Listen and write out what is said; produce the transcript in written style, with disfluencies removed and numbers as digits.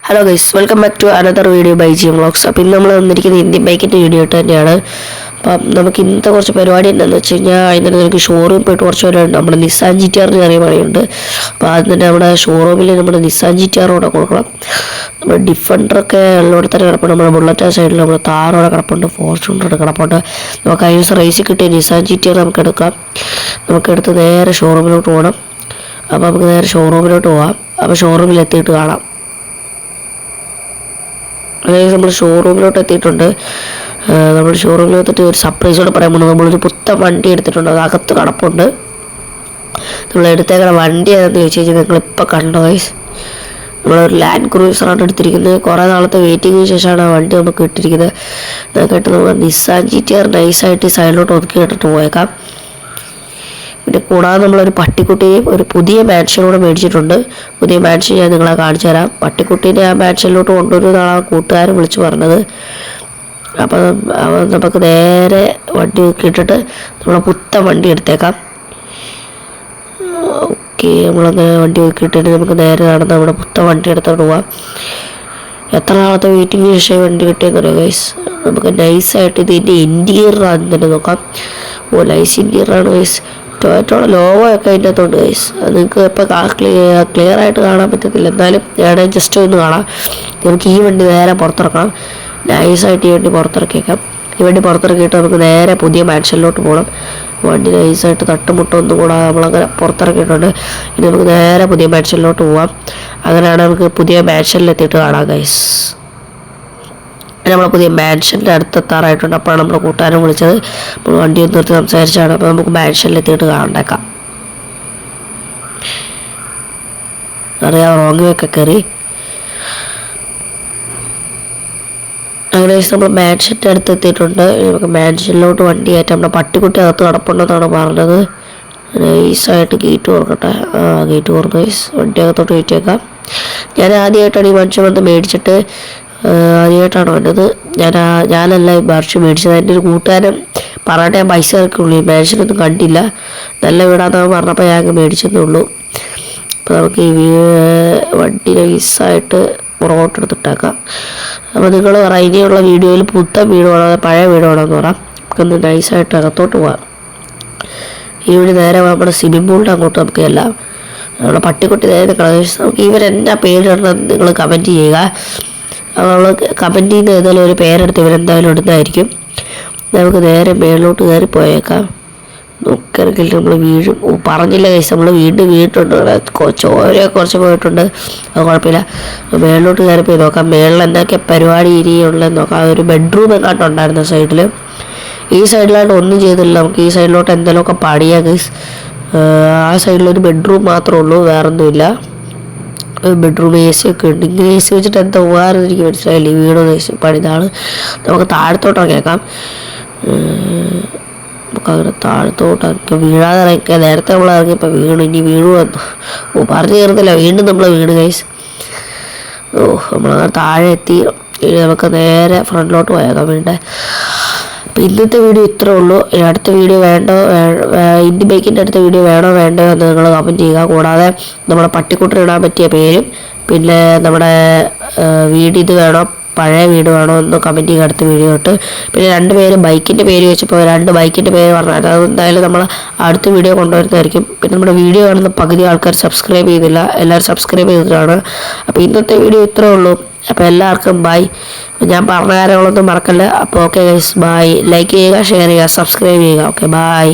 Hello guys, welcome back to another video by G vlogs. അപ്പോൾ ഇന്ന് നമ്മൾ വന്നിരിക്കുന്നത് ഇന്ത്യൻ ബൈക്കിൻ്റെ വീഡിയോ ആയിട്ട് തന്നെയാണ്. അപ്പം നമുക്ക് ഇന്നത്തെ കുറച്ച് പരിപാടി എന്താണെന്ന് വെച്ച് കഴിഞ്ഞാൽ അതിന് നമുക്ക് ഷോറൂമിൽ പോയിട്ട് കുറച്ച് പരിപാടി നമ്മുടെ നിസാൻ ജി ടി ആറിന് ചെറിയ പണിയുണ്ട്. അപ്പോൾ ആദ്യം തന്നെ നമ്മുടെ ഷോറൂമിൽ നമ്മുടെ നിസാൻ ജി ടി ആറോടെ കൊടുക്കണം. നമ്മുടെ ഡിഫൻഡറൊക്കെ ഉള്ളവിടെ തന്നെ കിടപ്പുണ്ട്. നമ്മുടെ ബുള്ളറ്റ് സൈഡിൽ നമ്മുടെ താറോടെ കിടപ്പുണ്ട്, ഫോർച്യൂണർ കിടപ്പുണ്ട്. നമുക്ക് കഴിഞ്ഞ ദിവസം റേസിൽ കിട്ടിയ നിസാൻ ജി ടി ആർ നമുക്ക് എടുക്കാം. നമുക്കെടുത്ത് നേരെ ഷോറൂമിലോട്ട് പോകണം. അപ്പോൾ നമുക്ക് നേരെ ഷോറൂമിലോട്ട് പോകാം. അപ്പോൾ ഷോറൂമിൽ എത്തിയിട്ട് കാണാം. അതായത് നമ്മൾ ഷോറൂമിലോട്ട് എത്തിയിട്ടുണ്ട്. നമ്മൾ ഷോറൂമിലെത്തിയിട്ട് ഒരു സർപ്രൈസോട് പറയാൻ പോകുന്നത് നമ്മളൊരു പുത്തൻ വണ്ടി എടുത്തിട്ടുണ്ട്. അത് അകത്ത് കിടപ്പുണ്ട്. നമ്മൾ എടുത്തേക്കുന്ന വണ്ടി ഏതാണെന്ന് ചോദിച്ചു കഴിഞ്ഞാൽ നിങ്ങളിപ്പോൾ കണ്ടോ ഗൈസ്, നമ്മളൊരു ലാൻഡ് ക്രൂസറാണ് എടുത്തിരിക്കുന്നത്. കുറേ നാളത്തെ വെയിറ്റിങ്ങിന് ശേഷമാണ് ആ വണ്ടി നമുക്ക് ഇട്ടിരിക്കുന്നത്. കേട്ട് നമ്മൾ നിസാൻ ജി ടി ആർ നൈസായിട്ട് സൈഡിലോട്ട് ഒതുക്കി ഇട്ടിട്ട് പോയേക്കാം. പിന്നെ കൂടാതെ നമ്മളൊരു പട്ടിക്കുട്ടിയും ഒരു പുതിയ മാൻഷനോട് മേടിച്ചിട്ടുണ്ട്. പുതിയ മാൻഷൻ ഞാൻ നിങ്ങളെ കാണിച്ചു തരാം. പട്ടിക്കുട്ടീനെ ആ മാൻഷനിലോട്ട് കൊണ്ടുവരുന്നതാണ് കൂട്ടുകാരൻ വിളിച്ച് പറഞ്ഞത്. അപ്പം നമുക്ക് നേരെ വണ്ടി ഇട്ടിട്ട് നമ്മളെ പുത്തൻ വണ്ടി എടുത്തേക്കാം. ഓക്കെ, നമ്മളങ്ങനെ വണ്ടി ഇട്ടിട്ട് നമുക്ക് നേരെ നടന്ന് നമ്മുടെ പുത്തൻ വണ്ടി എടുത്തോണ്ട് പോവാം. എത്ര നാളത്തെ വെയിറ്റിംഗ് ശേഷം വണ്ടി കിട്ടിയെന്ന് അറിയാം ഗൈസ്. നമുക്ക് നൈസായിട്ട് ഇതിൻ്റെ ഇൻറ്റീരിയറാണ് തന്നെ നോക്കാം. ഓ, നൈസ് ഇൻറ്റീരിയറാണ് ഗൈസ്. ടൊയോട്ടോയുടെ ലോഗോ ഒക്കെ അതിൻ്റെ അകത്തുണ്ട് ഗൈസ്. അത് നിങ്ങൾക്ക് ഇപ്പോൾ ക്ലിയർ ആയിട്ട് കാണാൻ പറ്റത്തില്ല, എന്നാലും ഞാൻ ജസ്റ്റ് ഒന്ന് കാണാം. നമുക്ക് ഈ വണ്ടി നേരെ പുറത്തിറക്കണം. നൈസായിട്ട് ഈ വണ്ടി പുറത്തിറക്കിയേക്കാം. ഈ വണ്ടി പുറത്തിറക്കിയിട്ട് നമുക്ക് നേരെ പുതിയ മാൻഷനിലോട്ട് പോകണം. വണ്ടി നൈസായിട്ട് തട്ടുമുട്ടൊന്നും കൂടാതെ നമ്മളങ്ങനെ പുറത്തിറക്കിയിട്ടുണ്ട്. ഇനി നമുക്ക് നേരെ പുതിയ മാൻഷനിലോട്ട് പോകാം. അങ്ങനെയാണ് നമുക്ക് പുതിയ മാൻഷനിലെത്തിയിട്ട് കാണാം ഗൈസ്. നമ്മളെ പുതിയ മാൻഷൻ്റെ അടുത്തെത്താറായിട്ടുണ്ട്. അപ്പോഴാണ് നമ്മുടെ കൂട്ടുകാരൻ വിളിച്ചത്. നമ്മൾ വണ്ടി ഒന്ന് നിർത്തി സംസാരിച്ചാണ്. അപ്പോൾ നമുക്ക് മാൻഷനിലെത്തിയിട്ട് കാണേക്കാം. അറിയാം, റോങ് വേയൊക്കെ കയറി. അങ്ങനെ നമ്മൾ മാൻഷൻ്റെ അടുത്ത് എത്തിയിട്ടുണ്ട്. നമുക്ക് മാൻഷനിലോട്ട് വണ്ടി കയറ്റാം. നമ്മുടെ പട്ടിക്കുട്ടി അകത്ത് കിടപ്പുണ്ടെന്നാണ് പറഞ്ഞത്. നൈസായിട്ട് ഗേറ്റ് തുറക്കട്ടെ. ഗേറ്റ് തുറന്ന് വണ്ടി അകത്തോട്ട് കയറ്റിയേക്കാം. ഞാൻ ആദ്യമായിട്ടാണ് ഈ മനുഷ്യൻ വന്ന് മേടിച്ചിട്ട് ആദ്യമായിട്ടാണ് വന്നത്. ഞാനല്ല ഈ മനുഷ്യൻ മേടിച്ചത്. എൻ്റെ ഒരു കൂട്ടുകാരൻ പറഞ്ഞിട്ട് ഞാൻ പൈസ ഇറക്കുള്ളൂ. ഈ മാൻഷനൊന്നും കണ്ടില്ല, നല്ല വീടാണെന്ന് പറഞ്ഞപ്പോൾ ഞാൻ മേടിച്ചതേ ഉള്ളൂ. അപ്പോൾ നമുക്ക് ഈ വണ്ടി നൈസായിട്ട് പുറകോട്ട് എടുത്തിട്ടേക്കാം. അപ്പോൾ നിങ്ങൾ പറയാം ഇനിയുള്ള വീഡിയോയിൽ പുത്തൻ വീട് വേണോ അതോ പഴയ വീട് വേണമെന്ന് പറയാം. നമുക്കൊന്ന് നൈസായിട്ട് അകത്തോട്ട് പോകാം. ഈ വഴി നേരെ നമ്മുടെ സ്വിമ്മിംഗ് പൂളിൻ്റെ അങ്ങോട്ട് നമുക്ക് എല്ലാം നമ്മുടെ പട്ടിക്കുട്ടി നേരെ നമുക്ക് ഇവരെന്നാ പേരിടണം നിങ്ങൾ കമൻറ്റ് ചെയ്യുക. നമ്മൾ കമൻറ്റ് ചെയ്യുന്ന ഏതായാലും ഒരു പേരെടുത്ത് ഇവരെന്തായാലും ഇടുന്നതായിരിക്കും. നമുക്ക് നേരെ മേളിലോട്ട് കയറി പോയേക്കാം. നോക്കിയാണെങ്കിൽ നമ്മൾ വീഴും. പറഞ്ഞില്ല കൈസ്, നമ്മൾ വീണ്ടും വീണിട്ടുണ്ട്. ചോരയൊക്കെ കുറച്ച് പോയിട്ടുണ്ട്. അത് കുഴപ്പമില്ല. മേളിലോട്ട് കയറി പോയി നോക്കാം. മേളിൽ എന്തൊക്കെ പരിപാടി ഇനിയുള്ളതെന്ന് നോക്കാം. ഒരു ബെഡ്റൂം എങ്ങാണ്ടുണ്ടായിരുന്നു സൈഡിൽ. ഈ സൈഡിലായിട്ട് ഒന്നും ചെയ്തില്ല. നമുക്ക് ഈ സൈഡിലോട്ട് എന്തെങ്കിലുമൊക്കെ പണിയാം ഗൈസ്. ആ സൈഡിലൊരു ബെഡ്റൂം മാത്രമേ ഉള്ളൂ, വേറൊന്നുമില്ല. ബെഡ്റൂം എ സി ഒക്കെ ഉണ്ട്. ഇങ്ങനെ എ സി വെച്ചിട്ട് എന്താ ഉപകാരം എനിക്ക് മനസ്സിലായില്ല. ഈ വീടൊന്ന് എ സി പണിതാണ്. നമുക്ക് താഴത്തോട്ടൊക്കെ കേൾക്കാം. നമുക്കങ്ങനെ താഴത്തോട്ടൊക്കെ വീഴാതെ ഇറങ്ങിക്കുക. നേരത്തെ നമ്മൾ ഇറങ്ങിയപ്പോൾ വീണു, ഇനി വീണു വന്നു. പറഞ്ഞു തീർന്നില്ല, വീണ്ടും നമ്മൾ വീണ് ഗൈസ്. നമ്മളങ്ങനെ താഴെ എത്തി. നമുക്ക് നേരെ ഫ്രണ്ടിലോട്ട് പോയേക്കാം വീണ്ടും. അപ്പോൾ ഇന്നത്തെ വീഡിയോ ഇത്രേ ഉള്ളൂ. അടുത്ത വീഡിയോ ഇന്ത്യൻ ബൈക്കിൻ്റെ അടുത്ത വീഡിയോ വേണോ വേണ്ടോ എന്ന് നിങ്ങൾ കമൻറ്റ് ചെയ്യുക. കൂടാതെ നമ്മുടെ പട്ടിക്കുട്ടന് ഇടാൻ പറ്റിയ പേരും പിന്നെ നമ്മുടെ വീട് ഇത് വേണോ പഴയ വീട് വേണോ എന്ന് കമൻറ്റ് ചെയ്യുക അടുത്ത വീഡിയോ ഇട്ട്. പിന്നെ 2 പേര് ബൈക്കിൻ്റെ പേര് വെച്ചപ്പോൾ 2 ബൈക്കിൻ്റെ പേര് പറഞ്ഞാൽ അത് എന്തായാലും നമ്മൾ അടുത്ത വീഡിയോ കൊണ്ടുവരുന്നതായിരിക്കും. പിന്നെ നമ്മുടെ വീഡിയോ കാണുന്ന പകുതി ആൾക്കാർ സബ്സ്ക്രൈബ് ചെയ്തില്ല, എല്ലാവരും സബ്സ്ക്രൈബ് ചെയ്തിട്ടാണ്. അപ്പോൾ ഇന്നത്തെ വീഡിയോ ഇത്രേ ഉള്ളൂ. അപ്പോൾ എല്ലാവർക്കും ബൈ. ഞാൻ പറഞ്ഞ കാര്യങ്ങളൊന്നും മറക്കല്ല. അപ്പോൾ ഓക്കെ ഗൈസ്, ബൈ. ലൈക്ക് ചെയ്യുക, ഷെയർ ചെയ്യുക, സബ്സ്ക്രൈബ് ചെയ്യുക. Okay, by.